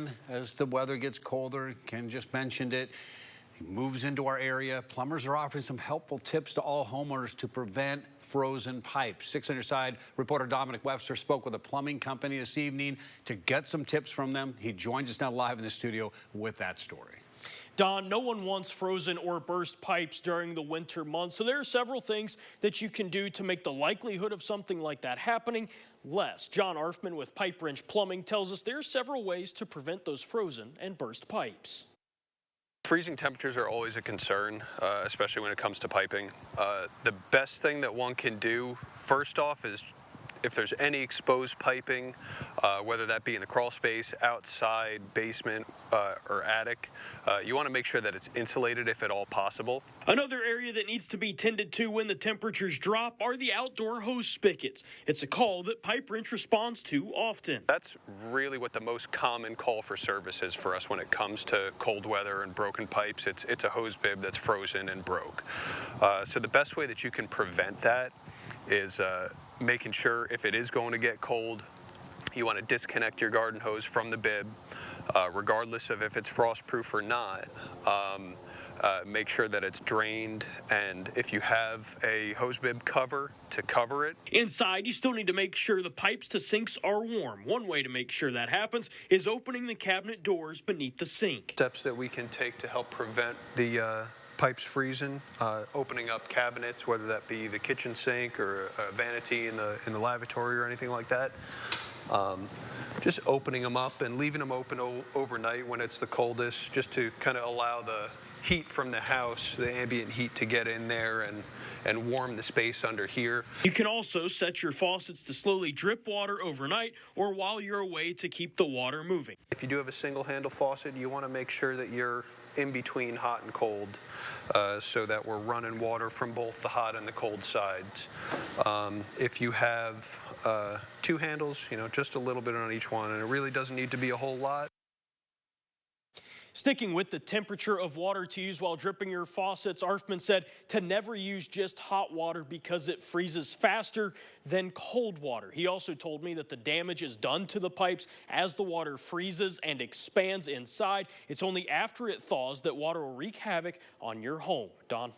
again as the weather gets colder. Ken just mentioned it. He moves into our area. Plumbers are offering some helpful tips to all homeowners to prevent frozen pipes. 6 on your side, reporter Dominic Webster spoke with a plumbing company this evening to get some tips from them. He joins us now live in the studio with that story. Don, no one wants frozen or burst pipes during the winter months, so there are several things that you can do to make the likelihood of something like that happening less. John Arfmann with Pipe Wrench Plumbing tells us there are several ways to prevent those frozen and burst pipes. Freezing temperatures are always a concern, especially when it comes to piping. The best thing that one can do, first off, is if there's any exposed piping, whether that be in the crawl space, outside, basement, or attic, you want to make sure that it's insulated if at all possible. Another area that needs to be tended to when the temperatures drop are the outdoor hose spigots. It's a call that Pipe Wrench responds to often. That's really what the most common call for service is for us when it comes to cold weather and broken pipes. It's a hose bib that's frozen and broke. So the best way that you can prevent that is making sure if it is going to get cold, you want to disconnect your garden hose from the bib, regardless of if it's frostproof or not. Make sure that it's drained, and if you have a hose bib cover, to cover it. Inside, you still need to make sure the pipes to sinks are warm. One way to make sure that happens is opening the cabinet doors beneath the sink. Steps that we can take to help prevent the pipes freezing, opening up cabinets, whether that be the kitchen sink or a vanity in the lavatory or anything like that. Just opening them up and leaving them open overnight when it's the coldest, just to kind of allow the heat from the house, the ambient heat, to get in there and warm the space under here. You can also set your faucets to slowly drip water overnight or while you're away to keep the water moving. If you do have a single handle faucet, you want to make sure that you're in between hot and cold, so that we're running water from both the hot and the cold sides. If you have 2 handles, just a little bit on each one, and it really doesn't need to be a whole lot. Sticking with the temperature of water to use while dripping your faucets, Arfmann said to never use just hot water because it freezes faster than cold water. He also told me that the damage is done to the pipes as the water freezes and expands inside. It's only after it thaws that water will wreak havoc on your home. Don?